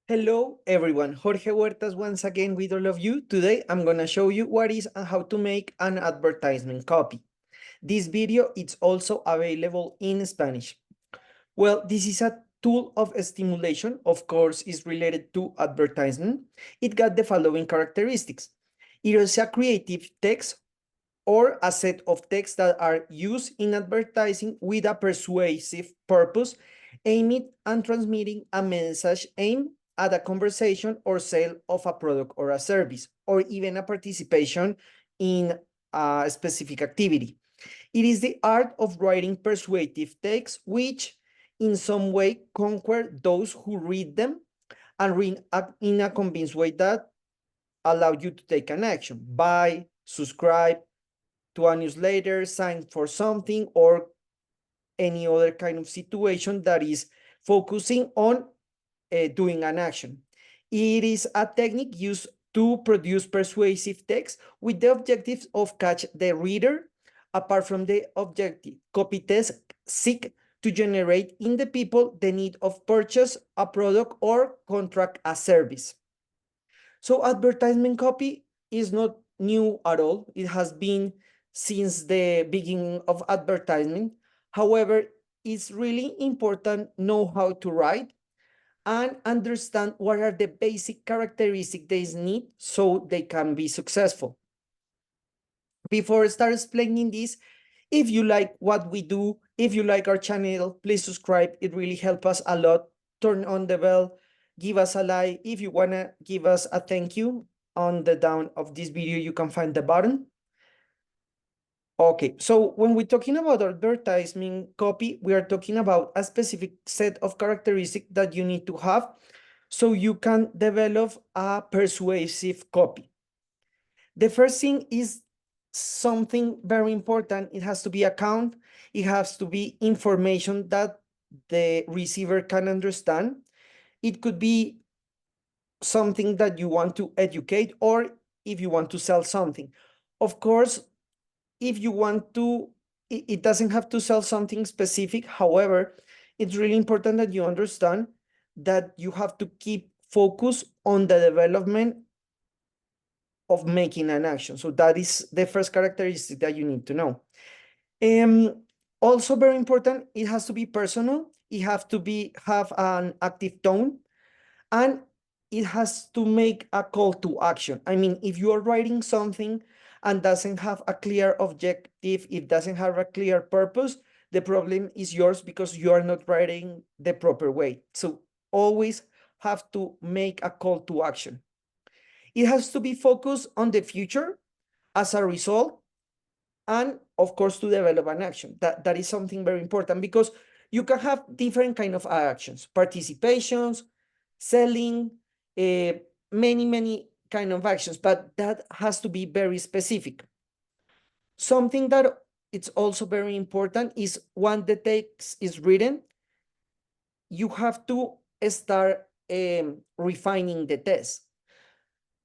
Hello everyone, Jorge Huertas once again with all of you. Today I'm gonna show you what is and how to make an advertisement copy. This video is also available in Spanish. Well, this is a tool of stimulation, of course, is related to advertisement. It got the following characteristics. It is a creative text or a set of texts that are used in advertising with a persuasive purpose, aiming and transmitting a message aimed at a conversation or sale of a product or a service, or even a participation in a specific activity. It is the art of writing persuasive texts, which in some way conquer those who read them and read in a convinced way that allow you to take an action, buy, subscribe, 2 years later, sign for something, or any other kind of situation that is focusing on doing an action. It is a technique used to produce persuasive text with the objective of catch the reader. Apart from the objective, copy text seek to generate in the people the need of purchase a product or contract a service. So advertisement copy is not new at all. It has been since the beginning of advertisement. However, it's really important know how to write and understand what are the basic characteristics they need so they can be successful. Before I start explaining this, if you like what we do, if you like our channel, please subscribe. It really helps us a lot. Turn on the bell, give us a like. If you want to give us a thank you, on the down of this video, you can find the button. Okay, so when we're talking about advertisement copy, we are talking about a specific set of characteristics that you need to have so you can develop a persuasive copy. The first thing is something very important. It has to be account. It has to be information that the receiver can understand. It could be something that you want to educate or if you want to sell something. Of course, if you want to, it doesn't have to sell something specific. However, it's really important that you understand that you have to keep focus on the development of making an action. So that is the first characteristic that you need to know. Also very important, it has to be personal. It has to have an active tone, and it has to make a call to action. I mean, if you are writing something and doesn't have a clear objective, it doesn't have a clear purpose, the problem is yours because you are not writing the proper way. So always have to make a call to action. It has to be focused on the future as a result, and of course to develop an action. That is something very important because you can have different kind of actions, participations, selling, many kind of actions, but that has to be very specific. Something that it's also very important is when the text is written, you have to start refining the text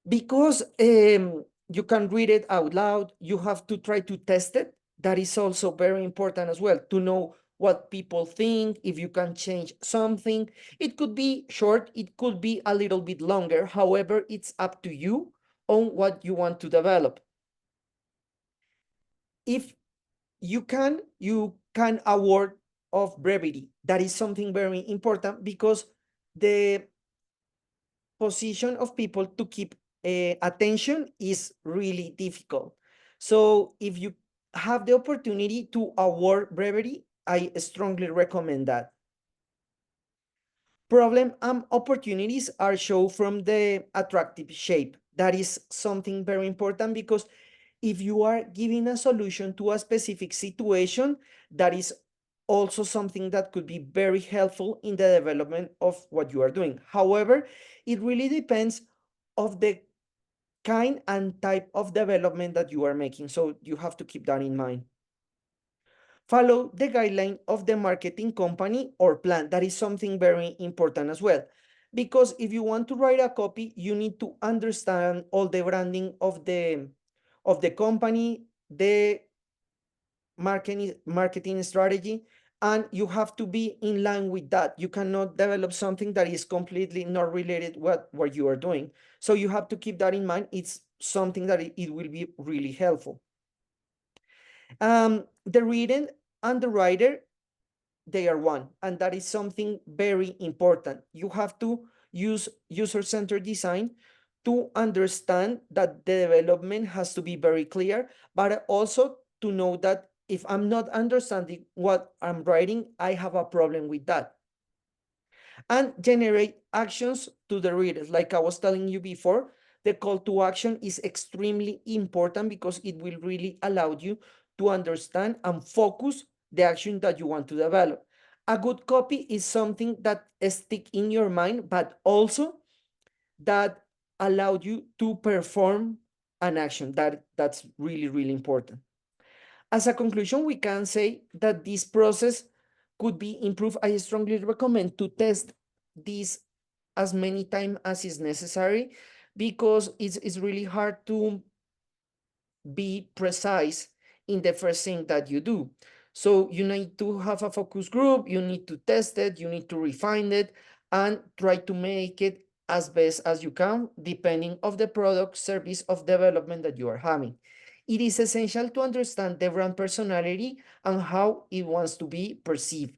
because you can read it out loud. You have to try to test it. That is also very important as well, to know what people think, if you can change something. It could be short, it could be a little bit longer. However, it's up to you on what you want to develop. If you can award of brevity. That is something very important because the position of people to keep attention is really difficult. So if you have the opportunity to award brevity, I strongly recommend that. Problem and opportunities are shown from the attractive shape. That is something very important because if you are giving a solution to a specific situation, that is also something that could be very helpful in the development of what you are doing. However, it really depends of the kind and type of development that you are making. So you have to keep that in mind. Follow the guideline of the marketing company or plan. That is something very important as well. Because if you want to write a copy, you need to understand all the branding of the company, the marketing strategy, and you have to be in line with that. You cannot develop something that is completely not related what you are doing. So you have to keep that in mind. It's something that it will be really helpful. The reading and the writer, they are one, and that is something very important. You have to use user-centered design to understand that the development has to be very clear, but also to know that if I'm not understanding what I'm writing, I have a problem with that. And generate actions to the readers. Like I was telling you before, the call to action is extremely important because it will really allow you to understand and focus the action that you want to develop. A good copy is something that stick in your mind, but also that allowed you to perform an action. That's really, really important. As a conclusion, we can say that this process could be improved. I strongly recommend to test this as many times as is necessary because it's really hard to be precise in the first thing that you do. So you need to have a focus group, you need to test it, you need to refine it, and try to make it as best as you can, depending of the product, service of development that you are having. It is essential to understand the brand personality and how it wants to be perceived.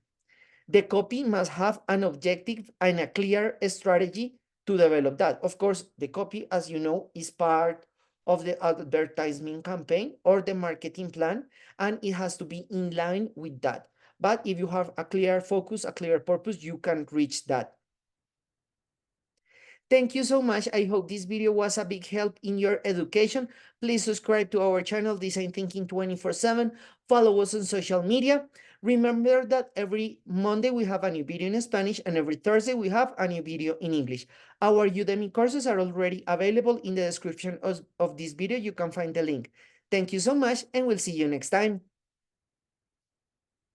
The copy must have an objective and a clear strategy to develop that. Of course, the copy, as you know, is part of the advertising campaign or the marketing plan, and it has to be in line with that. But if you have a clear focus, a clear purpose, you can reach that. Thank you so much. I hope this video was a big help in your education. Please subscribe to our channel, Design Thinking 24/7. Follow us on social media. Remember that every Monday we have a new video in Spanish and every Thursday we have a new video in English. Our Udemy courses are already available in the description of this video. You can find the link. Thank you so much and we'll see you next time.